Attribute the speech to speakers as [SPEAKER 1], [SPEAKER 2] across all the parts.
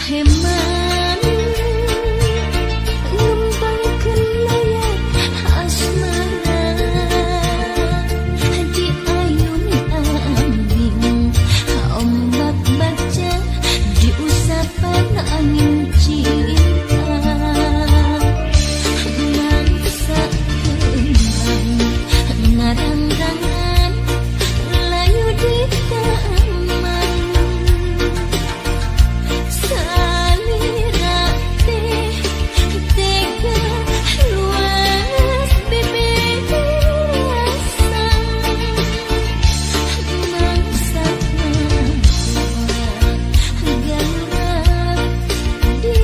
[SPEAKER 1] heman numpang kenaya asmara di ayun ambing ombak baca di usapan angin cinta mangsa kembang ngarang-rangan layu di taman salira teh tega luas bibir rasa mangsa galak di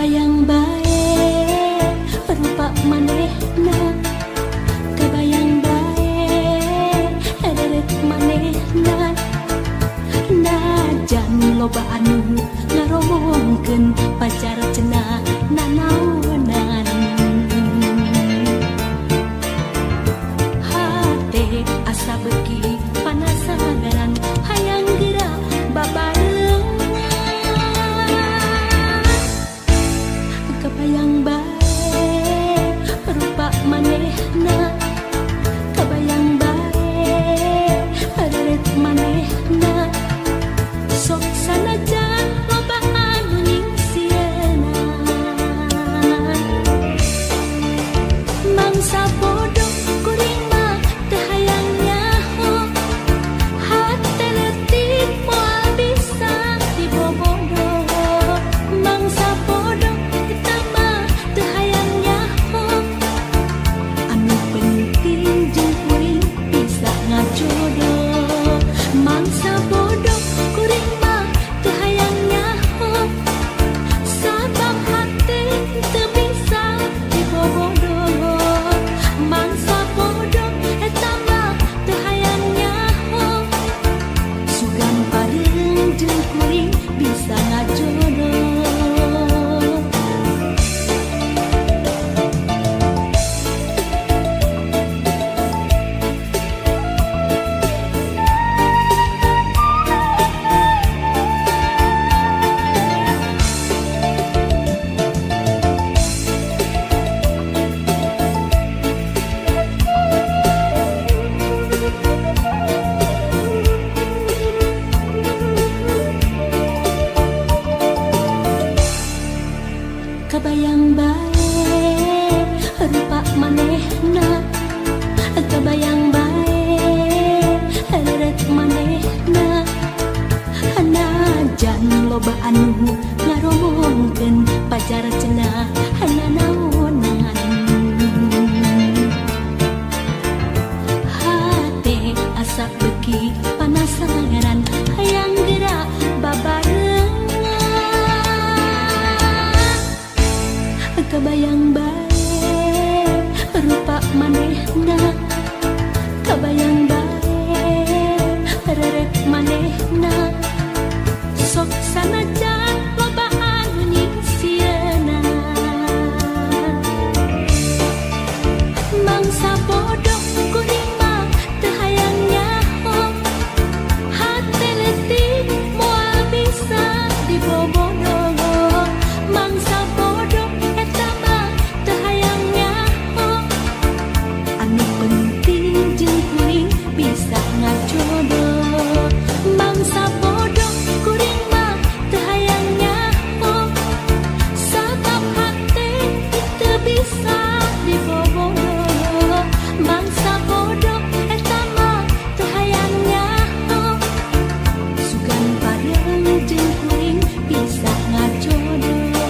[SPEAKER 1] Kebayang bae rupa manehna, kebayang bae deret manehna. Najan loba anu ngaromongkeun pacar cenah nanaonan. Hate asa beuki panasaran hayang geura babarengan. Kebayang bae rupa manehna, kebayang bae deret manehna. Sok sanajan loba anu ningsieuna, mangsa bodoh kuring mah teu hayang nyaho. Hate leutik moal bisa dibobodoh, mangsa bodoh eta mah teu hayang nyaho. Anu penting jeung kuring bisa ngajodoh, mangsa bodoh kuring mah teu hayang nyaho. Sabab hate teu bisa dibobodoh, mangsa bodoh eta mah teu hayang nyaho. Sugan pareung jeung kuring bisa ngajodoh. Kebayang bae rupa manehna, kebayang bae deret manehna. Najan loba anu ngaromongkeun pacar cenah nanaonan. Hate asa beuki panasaran hayang geura babarengan. Kebayang bae rupa manehna, kebayang bae deret manehna. Sok sanajan loba anu ningsieuna, mangsa bodoh kuring mah teu hayang nyaho. Hate leutik moal bisa dibobodoh, mangsa bodoh eta mah teu hayang nyaho. Anu penting jeung kuring bisa ngajodoh, mangsa bodoh kuring mah teu hayang nyaho. Sabab hate teu bisa dibobodoh, mangsa bodoh eta mah teu hayang nyaho. Sugan pareung jeung kuring bisa ngajodoh,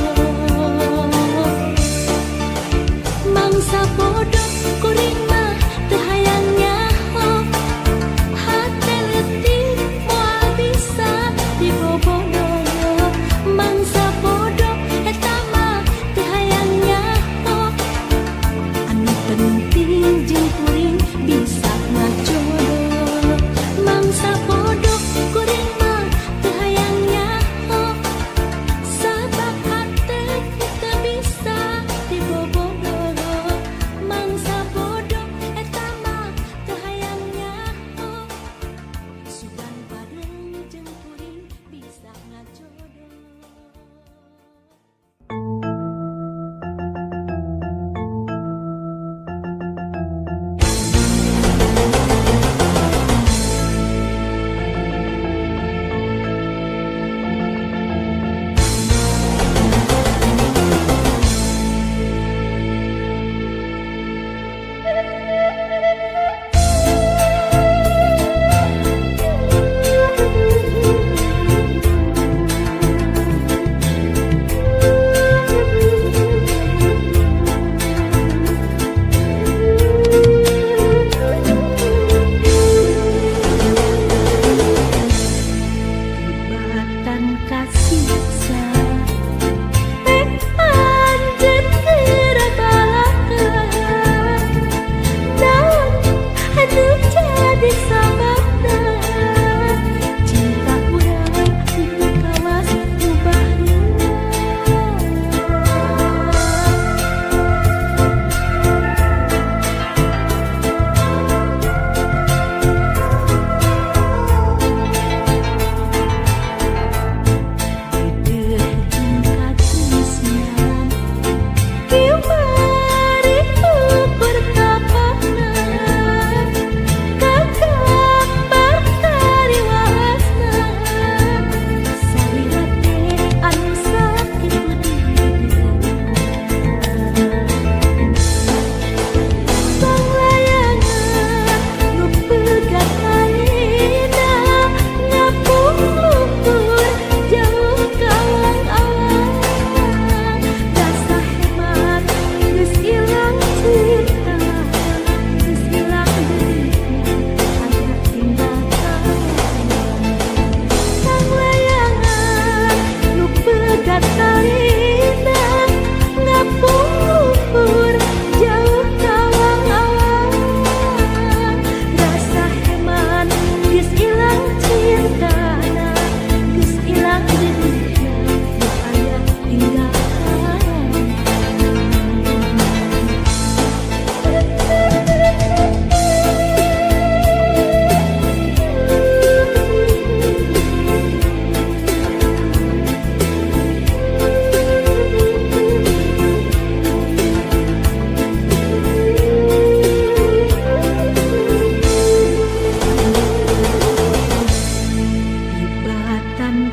[SPEAKER 1] mangsa bodoh kuring mah teu hayang nyaho. Hate leutik moal bisa dibobodoh, mangsa bodoh eta mah teu hayang nyaho. Anu penting jeung kuring bisa ngajodoh, mangsa bodoh kuring mah teu hayang nyaho. Sabab hate teu bisa dibobodoh, mangsa bodoh eta mah teu hayang nyaho. Sugan pareung jeung kuring bisa ngajodoh. kasih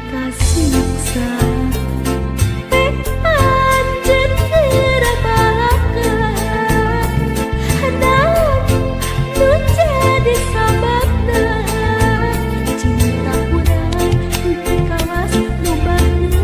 [SPEAKER 1] kasiksa anjen kira balakan dan nu jadi sababna cinta urang teu kawas lubangna.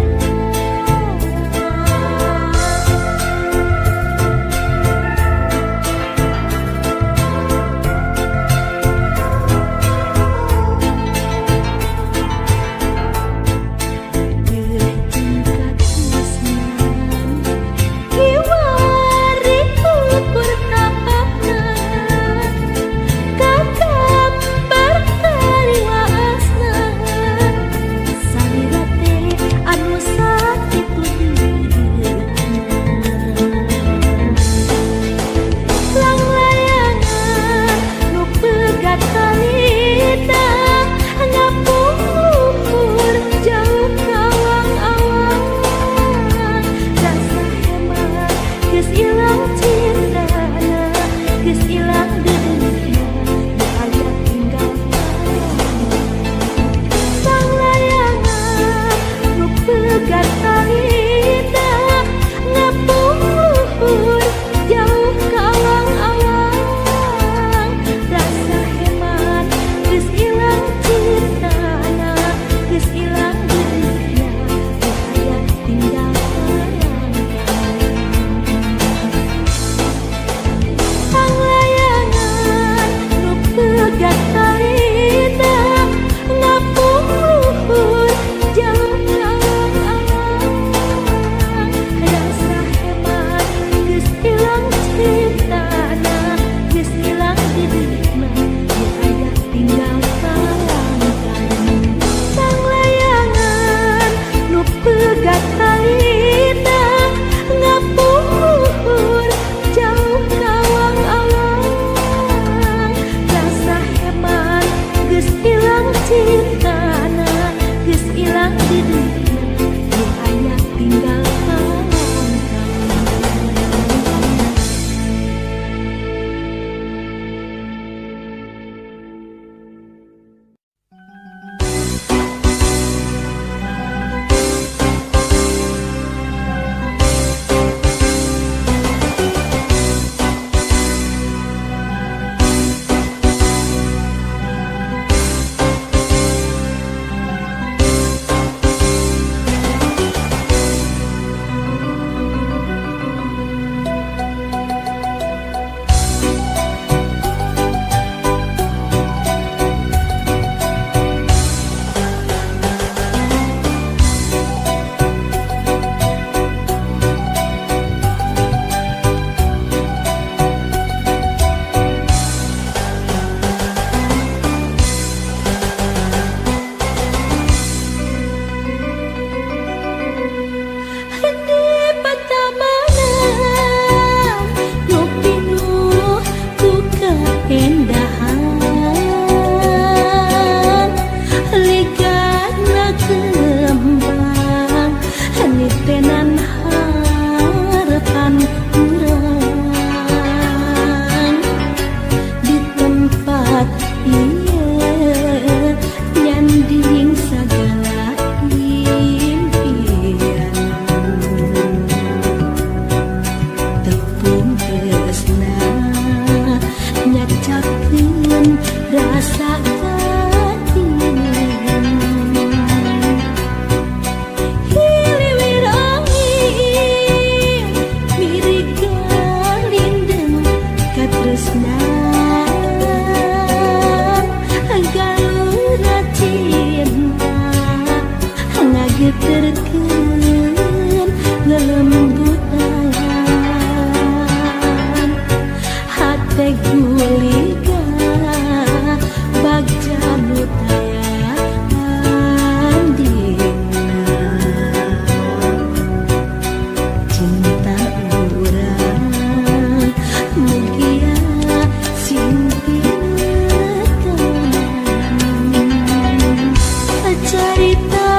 [SPEAKER 1] Cerita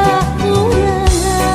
[SPEAKER 1] ulang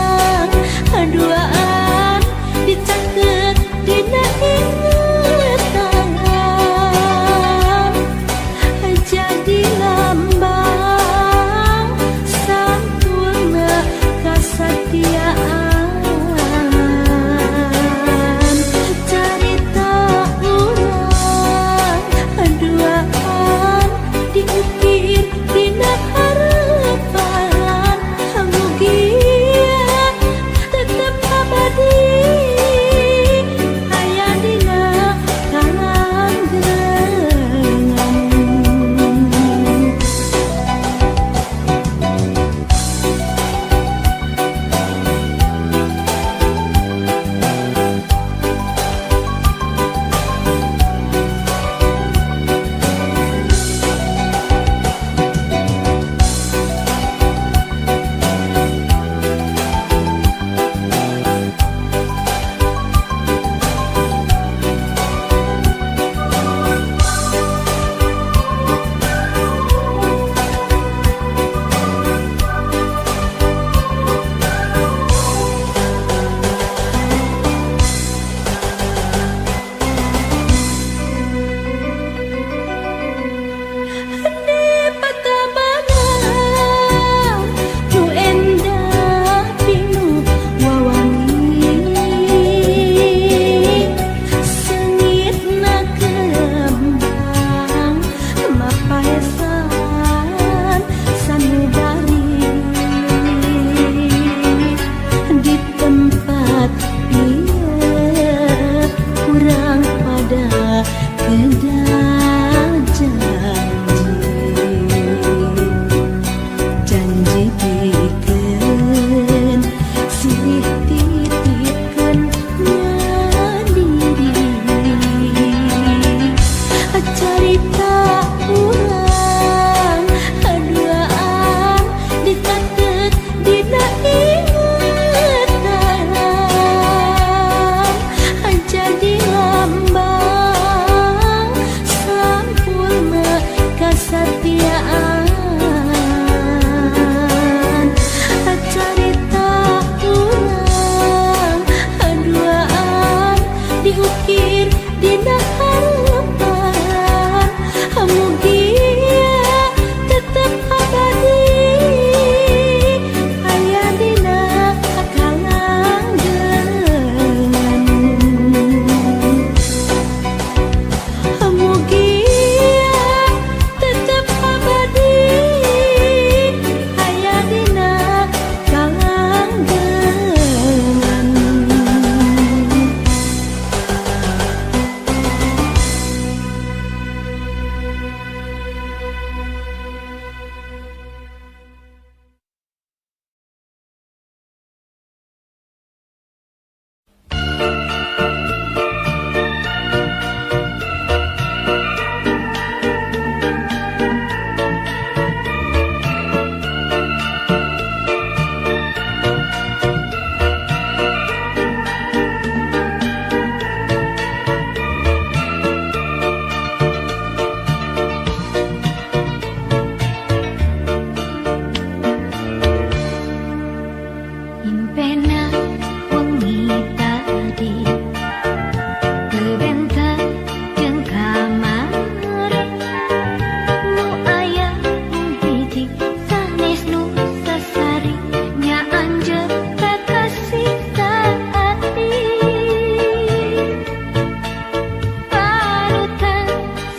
[SPEAKER 1] Impena wengi tadi kebentar jeung kamari nu aya hiji sanes nu sasari nya anjeun kakasih taati panutan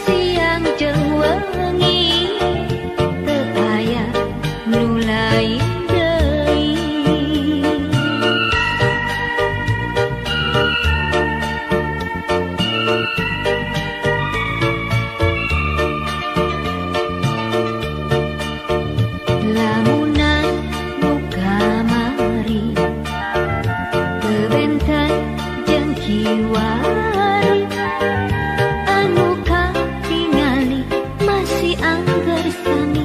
[SPEAKER 1] siang jeung wengi teu aya nu lain lamunan nu kamari kebentar jeung kiwari anu katingali masih angger sami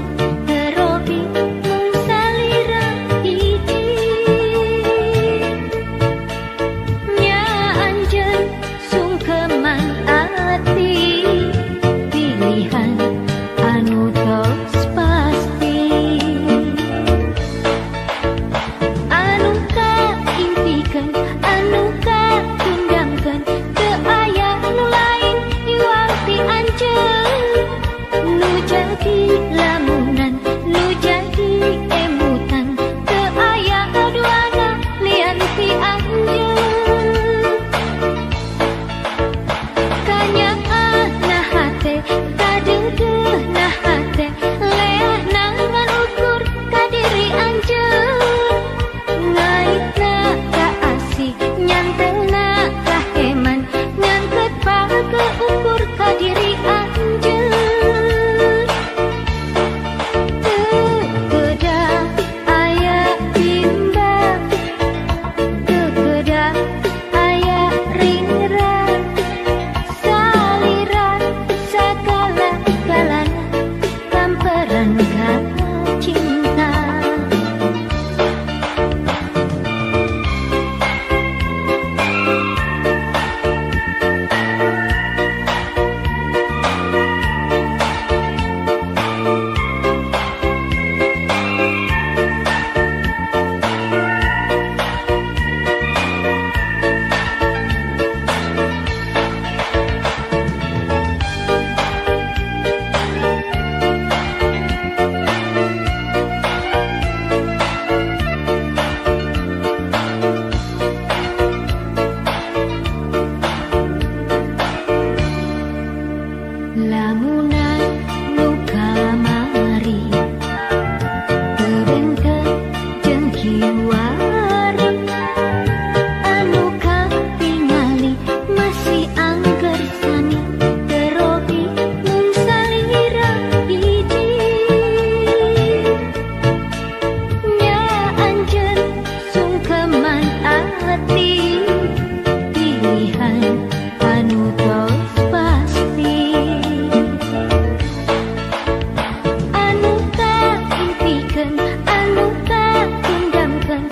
[SPEAKER 1] terobi mun salira hiji nya anjeun sungkeman ati pilihan anu tos pasti anu kaimpikan anu katundangkeun teu aya nu lain iwang ti anjeun nu jadi lamunan nu jadi emutan teu aya aduana lian ti anjeun kanyaah nah hate kadeudeuh nah hate leah nangan ukur ka diri anjeun ngaitna ka asih nyantena ka heman ngangkeut pake ukur ka diri anjeun teu kedah aya timbang teu kedah aya ringrang salira sagala galana kamperan ka cinta lamunan nu kamari kebentar jeung kiwari anu katingali masih angger sami terobi mun salira hiji nya anjeun sungkeman ati pilihan anu tos pasti anu kaimpikan anu katundangkeun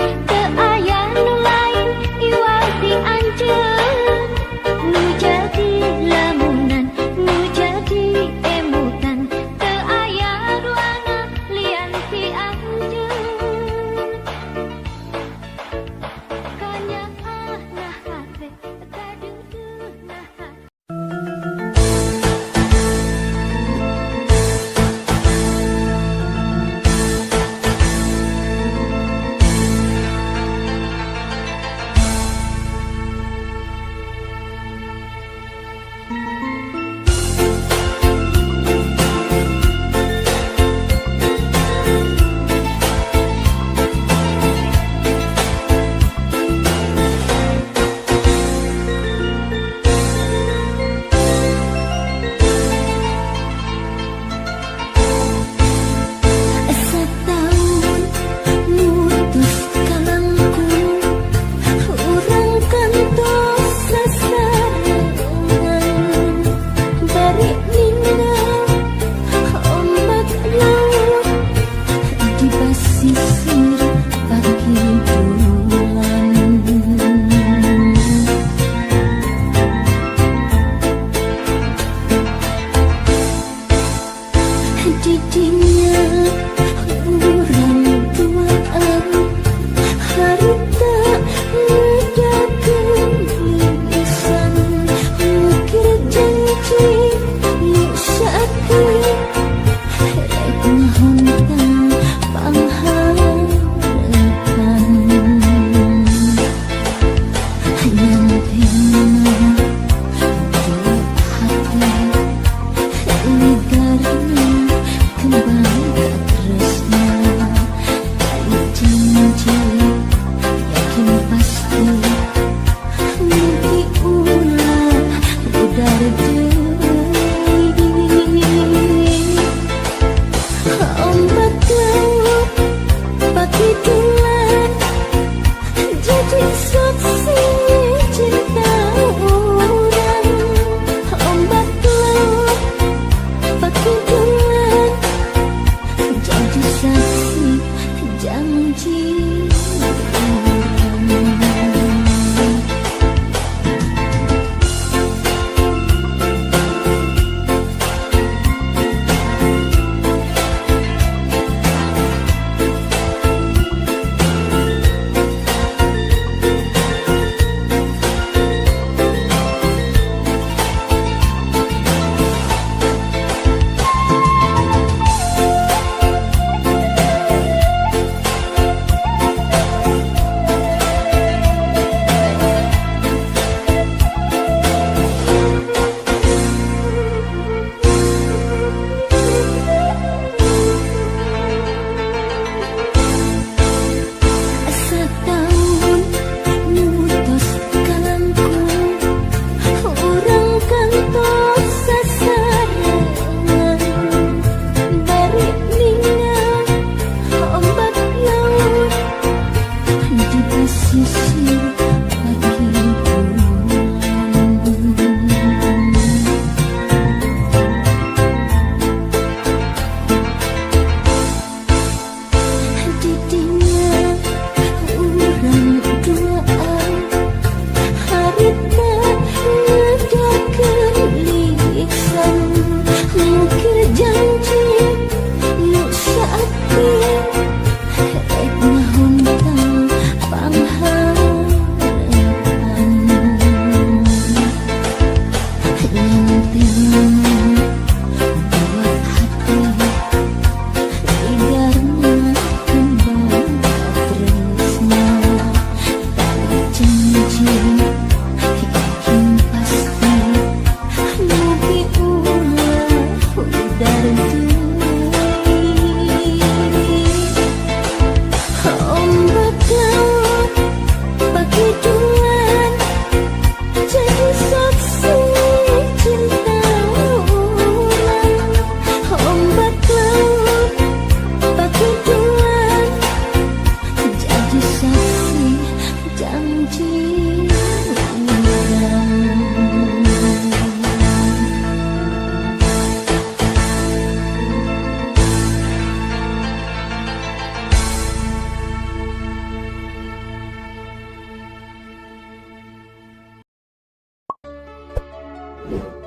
[SPEAKER 1] You